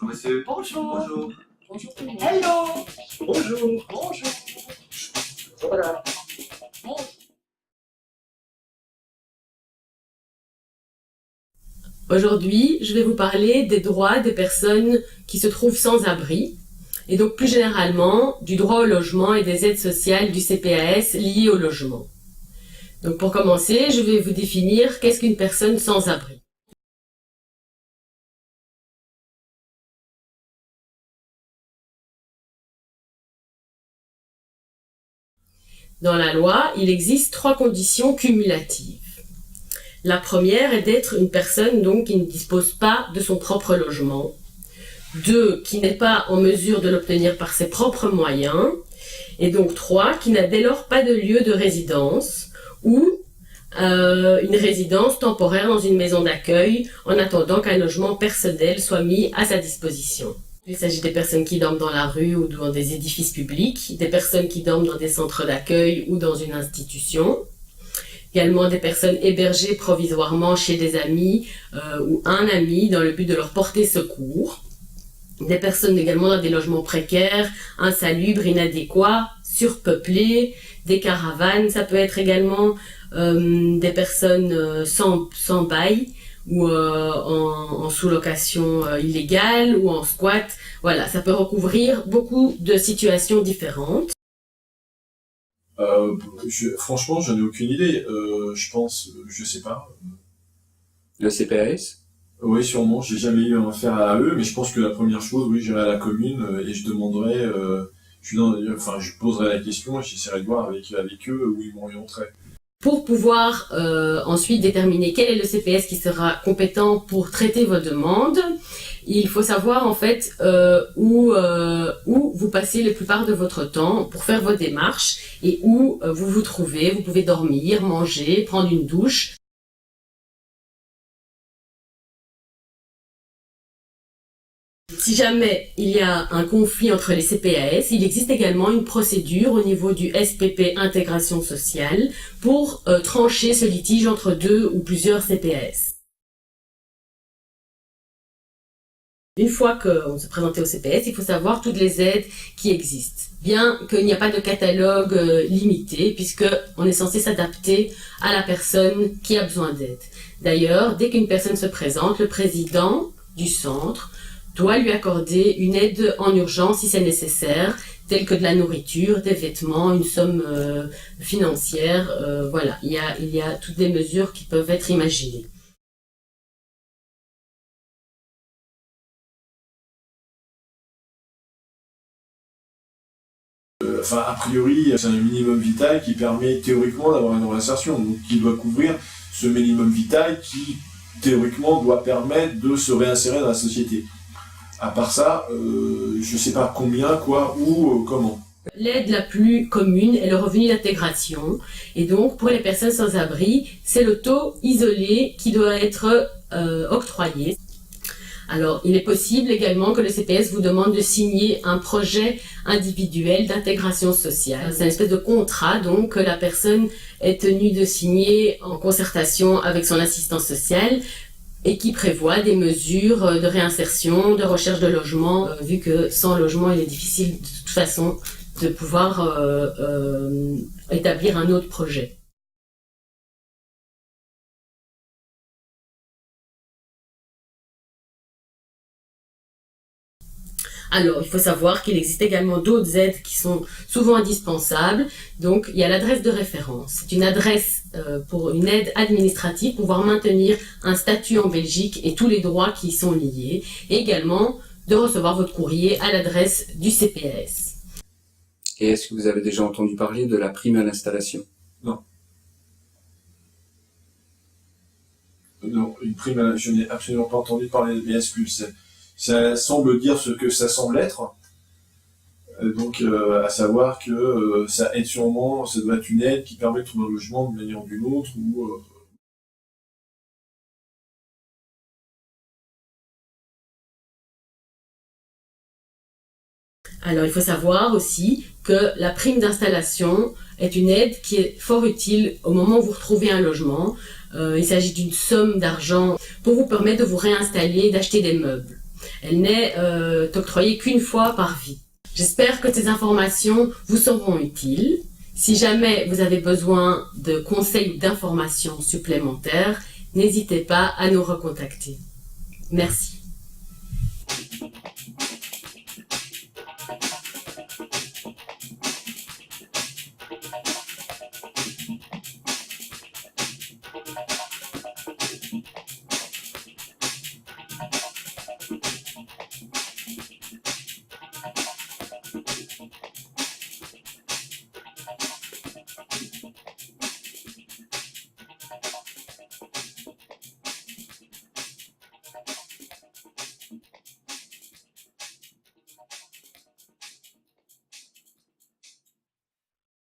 Monsieur, Bonjour. bonjour. Bonjour tout le monde. Hello. Bonjour. Bonjour. Voilà. Bonjour. Aujourd'hui, je vais vous parler des droits des personnes qui se trouvent sans abri, et donc plus généralement du droit au logement et des aides sociales du CPAS liées au logement. Donc pour commencer, je vais vous définir qu'est-ce qu'une personne sans abri. Dans la loi, il existe 3 conditions cumulatives. La première est d'être une personne donc qui ne dispose pas de son propre logement. 2, qui n'est pas en mesure de l'obtenir par ses propres moyens. Et donc 3, qui n'a dès lors pas de lieu de résidence ou une résidence temporaire dans une maison d'accueil en attendant qu'un logement personnel soit mis à sa disposition. Il s'agit des personnes qui dorment dans la rue ou dans des édifices publics, des personnes qui dorment dans des centres d'accueil ou dans une institution, également des personnes hébergées provisoirement chez des amis ou un ami dans le but de leur porter secours, des personnes également dans des logements précaires, insalubres, inadéquats, surpeuplés, des caravanes, ça peut être également des personnes sans bail ou en sous-location illégale ou en squat. Voilà, ça peut recouvrir beaucoup de situations différentes. Franchement, j'en ai aucune idée. Je pense, je sais pas. Le CPAS? Oui, sûrement. J'ai jamais eu affaire à eux, mais je pense que la première chose, oui, j'irai à la commune et je demanderai. Je poserai la question et j'essaierai de voir avec eux où ils m'orienteraient. Pour pouvoir ensuite déterminer quel est le CPS qui sera compétent pour traiter vos demandes, il faut savoir en fait où vous passez la plupart de votre temps pour faire vos démarches et où vous vous trouvez. Vous pouvez dormir, manger, prendre une douche. Si jamais il y a un conflit entre les CPAS, il existe également une procédure au niveau du SPP Intégration Sociale pour trancher ce litige entre 2 ou plusieurs CPAS. Une fois qu'on s'est présenté au CPS, il faut savoir toutes les aides qui existent. Bien qu'il n'y a pas de catalogue limité, puisqu'on est censé s'adapter à la personne qui a besoin d'aide. D'ailleurs, dès qu'une personne se présente, le président du centre doit lui accorder une aide en urgence si c'est nécessaire, telle que de la nourriture, des vêtements, une somme financière. Voilà, il y a toutes des mesures qui peuvent être imaginées. A priori, c'est un minimum vital qui permet théoriquement d'avoir une réinsertion, donc qui doit couvrir ce minimum vital qui théoriquement doit permettre de se réinsérer dans la société. À part ça, je sais pas combien, quoi, où, comment. L'aide la plus commune est le revenu d'intégration. Et donc, pour les personnes sans abri, c'est le taux isolé qui doit être octroyé. Alors, il est possible également que le CPS vous demande de signer un projet individuel d'intégration sociale. C'est une espèce de contrat, donc, que la personne est tenue de signer en concertation avec son assistant social, et qui prévoit des mesures de réinsertion, de recherche de logement, vu que sans logement, il est difficile de toute façon de pouvoir établir un autre projet. Alors, il faut savoir qu'il existe également d'autres aides qui sont souvent indispensables. Donc, il y a l'adresse de référence. C'est une adresse pour une aide administrative pour pouvoir maintenir un statut en Belgique et tous les droits qui y sont liés. Et également de recevoir votre courrier à l'adresse du CPAS. Et est-ce que vous avez déjà entendu parler de la prime à l'installation? Non. Non, une prime, je n'ai absolument pas entendu parler de BSQ. Ça semble dire ce que ça semble être. Donc, à savoir que ça aide sûrement, ça doit être une aide qui permet de trouver un logement d'une manière ou d'une autre, ou Alors, il faut savoir aussi que la prime d'installation est une aide qui est fort utile au moment où vous retrouvez un logement. Il s'agit d'une somme d'argent pour vous permettre de vous réinstaller, d'acheter des meubles. Elle n'est octroyée qu'une fois par vie. J'espère que ces informations vous seront utiles. Si jamais vous avez besoin de conseils ou d'informations supplémentaires, n'hésitez pas à nous recontacter. Merci.